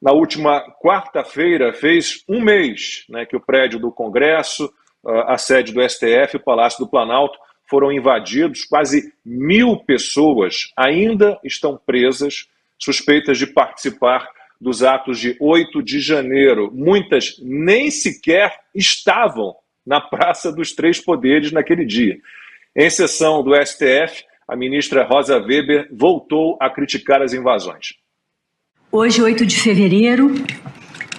na última quarta-feira fez um mês, né, que o prédio do Congresso, a sede do STF e o Palácio do Planalto foram invadidos. Quase 1.000 pessoas ainda estão presas, suspeitas de participar dos atos de 8 de janeiro. Muitas nem sequer estavam na Praça dos Três Poderes naquele dia. Em sessão do STF, a ministra Rosa Weber voltou a criticar as invasões. Hoje, 8 de fevereiro,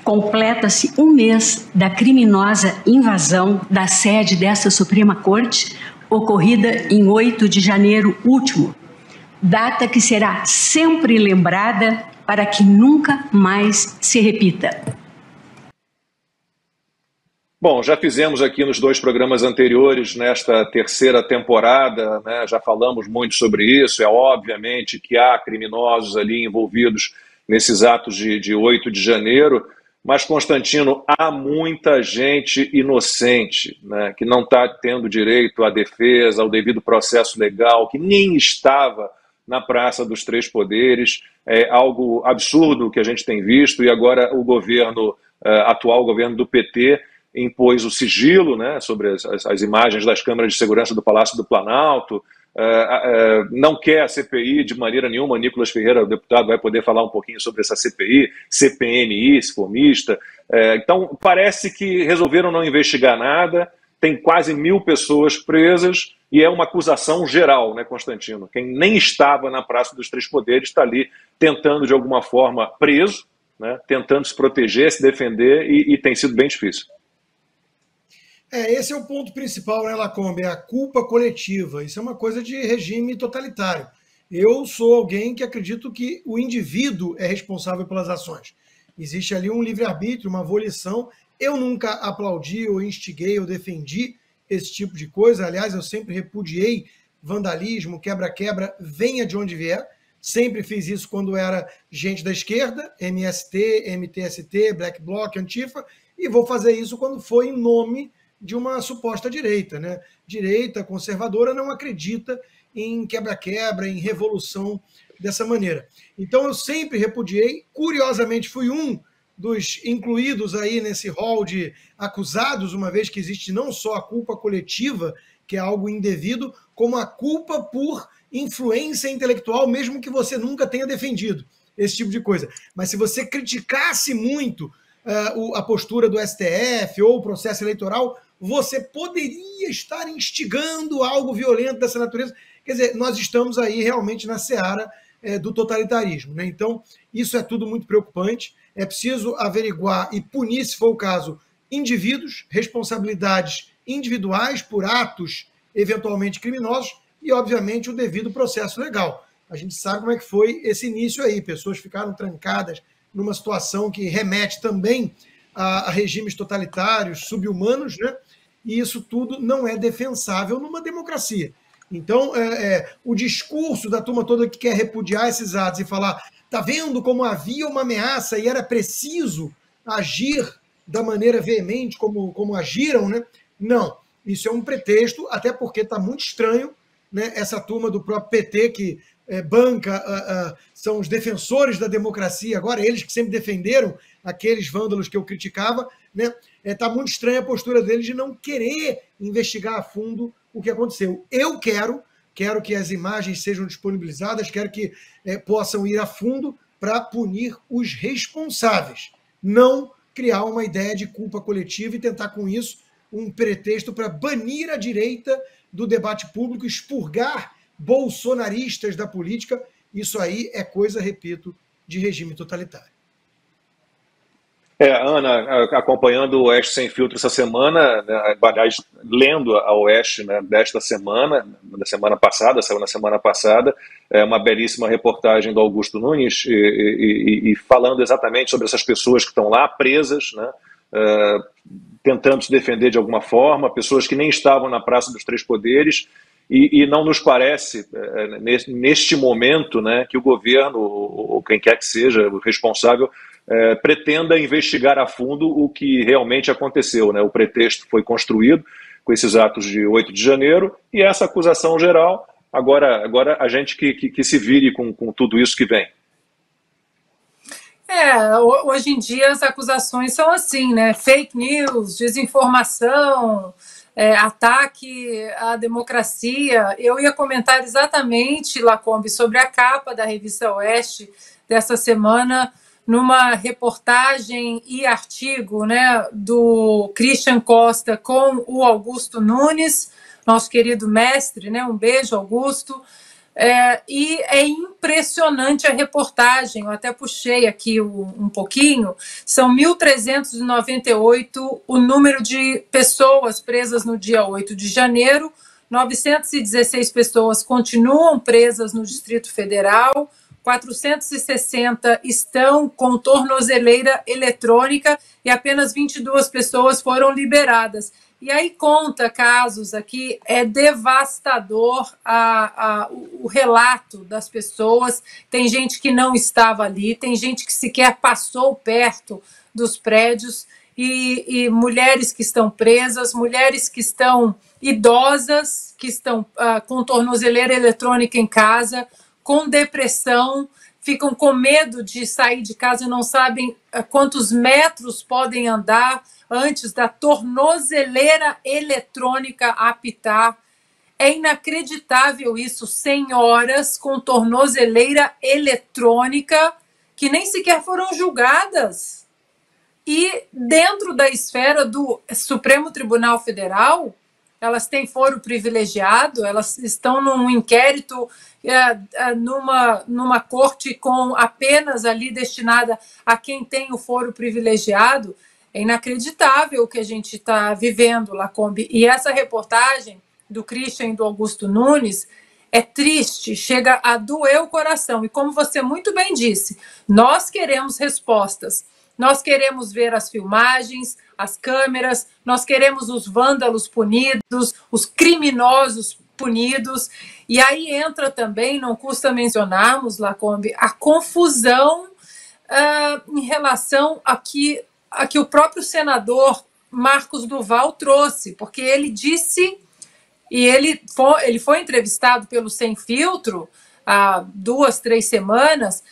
completa-se um mês da criminosa invasão da sede desta Suprema Corte, ocorrida em 8 de janeiro último, data que será sempre lembrada para que nunca mais se repita. Bom, já fizemos aqui nos 2 programas anteriores, nesta terceira temporada, né, já falamos muito sobre isso. É obviamente que há criminosos ali envolvidos nesses atos de 8 de janeiro, mas, Constantino, há muita gente inocente, né, que não está tendo direito à defesa, ao devido processo legal, que nem estava na Praça dos Três Poderes. É algo absurdo que a gente tem visto, e agora o governo atual, o governo do PT, impôs o sigilo, né, sobre as imagens das câmeras de segurança do Palácio do Planalto. Não quer a CPI de maneira nenhuma. Nicolas Ferreira, o deputado, vai poder falar um pouquinho sobre essa CPI, CPMI, se for mista. Então, parece que resolveram não investigar nada. Tem quase 1.000 pessoas presas e é uma acusação geral, né, Constantino? Quem nem estava na Praça dos Três Poderes está ali tentando, de alguma forma, preso, né, tentando se proteger, se defender, e tem sido bem difícil. Esse é o ponto principal, né, Lacombe? É a culpa coletiva. Isso é uma coisa de regime totalitário. Eu sou alguém que acredito que o indivíduo é responsável pelas ações. Existe ali um livre-arbítrio, uma volição. Eu nunca aplaudi, ou instiguei, ou defendi esse tipo de coisa. Aliás, eu sempre repudiei vandalismo, quebra-quebra, venha de onde vier. Sempre fiz isso quando era gente da esquerda, MST, MTST, Black Bloc, Antifa, e vou fazer isso quando for em nome de uma suposta direita, né? Direita conservadora não acredita em quebra-quebra, em revolução dessa maneira. Então eu sempre repudiei, curiosamente fui um dos incluídos aí nesse rol de acusados, uma vez que existe não só a culpa coletiva, que é algo indevido, como a culpa por influência intelectual, mesmo que você nunca tenha defendido esse tipo de coisa. Mas se você criticasse muito a postura do STF ou o processo eleitoral, você poderia estar instigando algo violento dessa natureza. Quer dizer, nós estamos aí realmente na seara do totalitarismo, né? Então, isso é tudo muito preocupante. É preciso averiguar e punir, se for o caso, indivíduos, responsabilidades individuais por atos eventualmente criminosos e, obviamente, o devido processo legal. A gente sabe como é que foi esse início aí. Pessoas ficaram trancadas numa situação que remete também a regimes totalitários, subhumanos, né? E isso tudo não é defensável numa democracia. Então, o discurso da turma toda que quer repudiar esses atos e falar, tá vendo como havia uma ameaça e era preciso agir da maneira veemente como agiram, né? Não, isso é um pretexto, até porque está muito estranho, né? Essa turma do próprio PT que banca, são os defensores da democracia, agora eles que sempre defenderam aqueles vândalos que eu criticava, né? Tá muito estranha a postura deles de não querer investigar a fundo o que aconteceu. Eu quero que as imagens sejam disponibilizadas, quero que possam ir a fundo para punir os responsáveis, não criar uma ideia de culpa coletiva e tentar com isso um pretexto para banir a direita do debate público, expurgar bolsonaristas da política. Isso aí é coisa, repito, de regime totalitário. Ana, acompanhando o Oeste Sem Filtro essa semana, né, aliás, lendo a Oeste, né, desta semana, da semana passada, saiu na semana passada, uma belíssima reportagem do Augusto Nunes e falando exatamente sobre essas pessoas que estão lá presas, né, tentando se defender de alguma forma, pessoas que nem estavam na Praça dos Três Poderes, e não nos parece, neste momento, né, que o governo, ou quem quer que seja o responsável, pretenda investigar a fundo o que realmente aconteceu, né? O pretexto foi construído com esses atos de 8 de janeiro e essa acusação geral, agora a gente que se vire com tudo isso que vem. Hoje em dia as acusações são assim, né? Fake news, desinformação, ataque à democracia. Eu ia comentar exatamente, Lacombe, sobre a capa da revista Oeste dessa semana, numa reportagem e artigo, né, do Christian Costa com o Augusto Nunes, nosso querido mestre, né? Um beijo, Augusto. E é impressionante a reportagem, eu até puxei aqui um pouquinho, são 1.398 o número de pessoas presas no dia 8 de janeiro, 916 pessoas continuam presas no Distrito Federal, 460 estão com tornozeleira eletrônica e apenas 22 pessoas foram liberadas. E aí conta casos aqui, é devastador o relato das pessoas. Tem gente que não estava ali, tem gente que sequer passou perto dos prédios, e mulheres que estão presas, mulheres que estão idosas, que estão com tornozeleira eletrônica em casa, com depressão, ficam com medo de sair de casa, não sabem quantos metros podem andar antes da tornozeleira eletrônica apitar. É inacreditável isso, senhoras com tornozeleira eletrônica que nem sequer foram julgadas. E dentro da esfera do Supremo Tribunal Federal, elas têm foro privilegiado, elas estão num inquérito, numa corte com apenas ali destinada a quem tem o foro privilegiado. É inacreditável o que a gente está vivendo, Lacombe. E essa reportagem do Christian e do Augusto Nunes é triste, chega a doer o coração. E como você muito bem disse, nós queremos respostas. Nós queremos ver as filmagens, as câmeras, nós queremos os vândalos punidos, os criminosos punidos. E aí entra também, não custa mencionarmos, Lacombe, a confusão em relação a que o próprio senador Marcos Duval trouxe, porque ele disse, e ele foi entrevistado pelo Sem Filtro há 2, 3 semanas,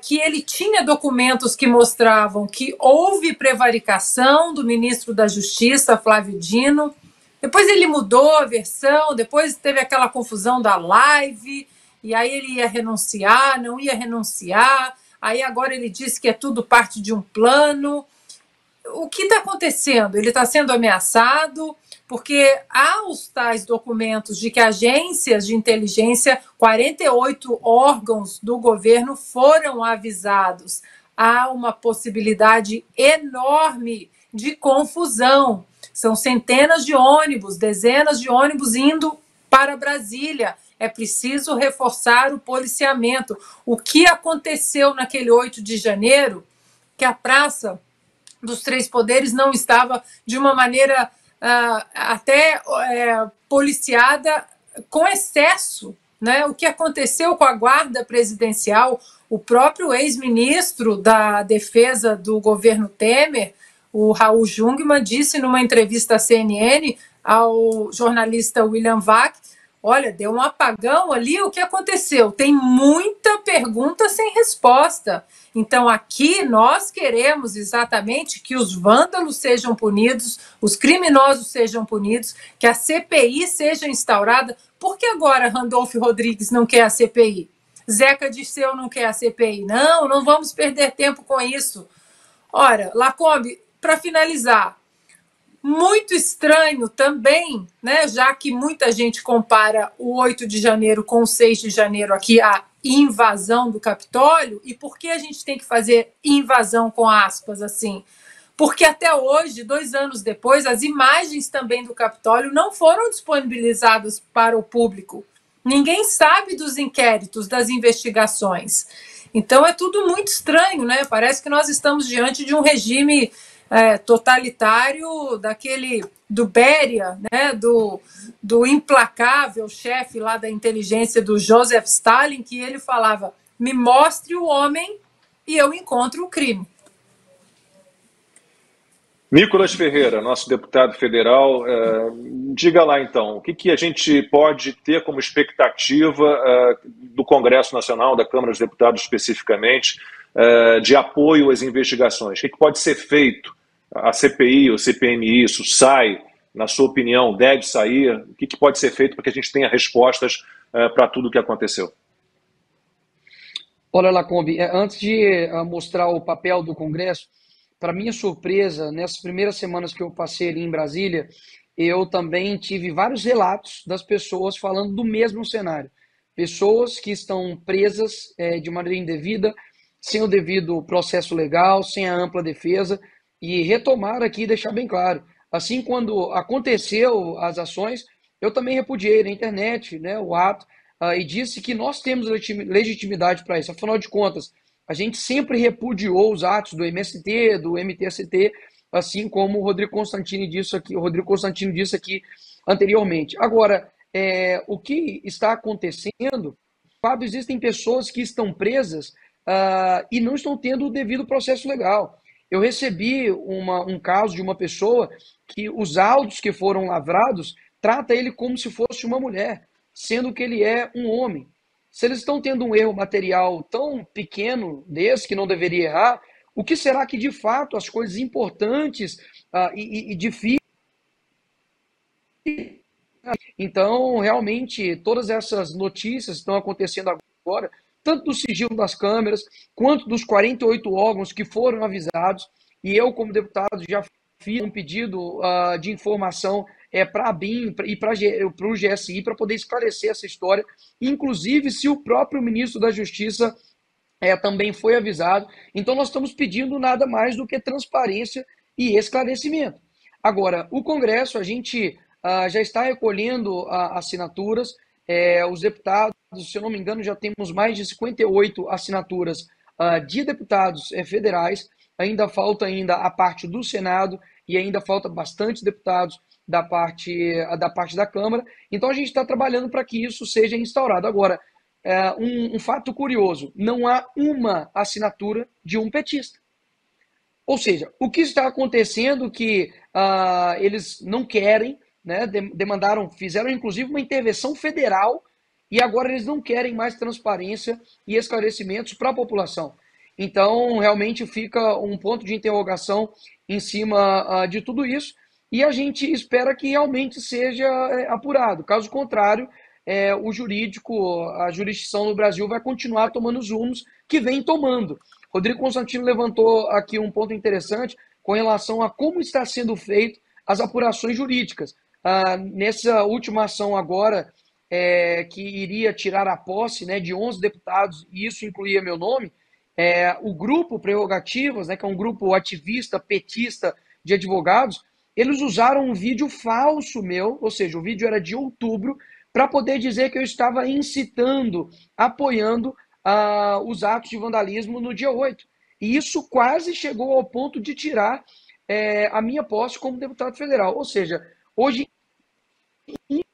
que ele tinha documentos que mostravam que houve prevaricação do ministro da Justiça, Flávio Dino. Depois ele mudou a versão, depois teve aquela confusão da live, e aí ele ia renunciar, não ia renunciar, aí agora ele disse que é tudo parte de um plano. O que está acontecendo? Ele está sendo ameaçado, porque há os tais documentos de que agências de inteligência, 48 órgãos do governo foram avisados. Há uma possibilidade enorme de confusão. São centenas de ônibus, dezenas de ônibus indo para Brasília. É preciso reforçar o policiamento. O que aconteceu naquele 8 de janeiro, que a Praça dos Três Poderes não estava de uma maneira policiada com excesso, né? O que aconteceu com a guarda presidencial, o próprio ex-ministro da Defesa do governo Temer, o Raul Jungmann, disse numa entrevista à CNN ao jornalista William Vac, olha, deu um apagão ali, o que aconteceu? Tem muita pergunta sem resposta. Então, aqui nós queremos exatamente que os vândalos sejam punidos, os criminosos sejam punidos, que a CPI seja instaurada. Por que agora Randolfo Rodrigues não quer a CPI? Zeca Dirceu não quer a CPI? Não vamos perder tempo com isso. Ora, Lacombe, para finalizar, muito estranho também, né, já que muita gente compara o 8 de janeiro com o 6 de janeiro aqui, a invasão do Capitólio. E por que a gente tem que fazer invasão com aspas assim? Porque até hoje, 2 anos depois, as imagens também do Capitólio não foram disponibilizadas para o público. Ninguém sabe dos inquéritos, das investigações. Então é tudo muito estranho, né? Parece que nós estamos diante de um regime totalitário do Beria, né, do implacável chefe lá da inteligência do Joseph Stalin, que ele falava, me mostre o homem e eu encontro o crime. Nicolas Ferreira, nosso deputado federal, diga lá então, o que a gente pode ter como expectativa do Congresso Nacional, da Câmara dos Deputados especificamente, de apoio às investigações? O que pode ser feito? A CPI, o CPMI, isso sai, na sua opinião, deve sair? O que pode ser feito para que a gente tenha respostas para tudo o que aconteceu? Olha, Lacombe, antes de mostrar o papel do Congresso, para minha surpresa, nessas primeiras semanas que eu passei ali em Brasília, eu também tive vários relatos das pessoas falando do mesmo cenário. Pessoas que estão presas de maneira indevida, sem o devido processo legal, sem a ampla defesa, e retomar aqui e deixar bem claro, assim, quando aconteceu as ações, eu também repudiei na internet, né, o ato, e disse que nós temos legitimidade para isso. Afinal de contas, a gente sempre repudiou os atos do MST, do MTST, assim como o Rodrigo Constantino disse aqui anteriormente. Agora, o que está acontecendo, Fábio, existem pessoas que estão presas e não estão tendo o devido processo legal. Eu recebi um caso de uma pessoa que os autos que foram lavrados trata ele como se fosse uma mulher, sendo que ele é um homem. Se eles estão tendo um erro material tão pequeno desse, que não deveria errar, o que será que, de fato, as coisas importantes e difíceis... Então, realmente, todas essas notícias estão acontecendo agora, tanto do sigilo das câmeras, quanto dos 48 órgãos que foram avisados, e eu, como deputado, já fiz um pedido de informação para a BIM e para o GSI para poder esclarecer essa história, inclusive se o próprio ministro da Justiça também foi avisado. Então nós estamos pedindo nada mais do que transparência e esclarecimento. Agora, o Congresso, a gente já está recolhendo assinaturas, os deputados, se eu não me engano, já temos mais de 58 assinaturas de deputados federais, ainda falta a parte do Senado e ainda falta bastante deputados da parte da Câmara. Então a gente está trabalhando para que isso seja instaurado. Agora, um fato curioso, não há uma assinatura de um petista. Ou seja, o que está acontecendo que eles não querem, né, fizeram inclusive uma intervenção federal e agora eles não querem mais transparência e esclarecimentos para a população. Então, realmente fica um ponto de interrogação em cima de tudo isso e a gente espera que realmente seja apurado. Caso contrário, o jurídico, a jurisdição no Brasil vai continuar tomando os rumos que vem tomando. Rodrigo Constantino levantou aqui um ponto interessante com relação a como está sendo feito as apurações jurídicas. Nessa última ação agora, que iria tirar a posse, né, de 11 deputados, e isso incluía meu nome, o grupo Prerrogativas, né, que é um grupo ativista, petista de advogados, eles usaram um vídeo falso meu, ou seja, o vídeo era de outubro, para poder dizer que eu estava incitando, apoiando os atos de vandalismo no dia 8. E isso quase chegou ao ponto de tirar a minha posse como deputado federal. Ou seja, hoje,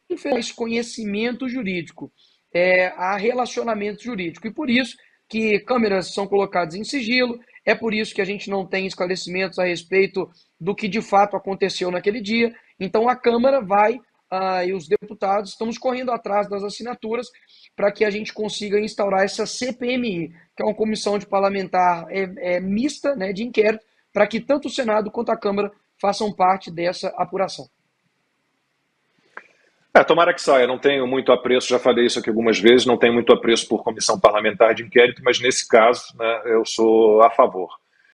infelizmente, conhecimento jurídico, há relacionamento jurídico. E por isso que câmeras são colocadas em sigilo, é por isso que a gente não tem esclarecimentos a respeito do que de fato aconteceu naquele dia. Então a Câmara vai, e os deputados, estamos correndo atrás das assinaturas para que a gente consiga instaurar essa CPMI, que é uma comissão de parlamentar mista, né, de inquérito, para que tanto o Senado quanto a Câmara façam parte dessa apuração. Tomara que saia, não tenho muito apreço, já falei isso aqui algumas vezes, não tenho muito apreço por comissão parlamentar de inquérito, mas nesse caso, né, eu sou a favor.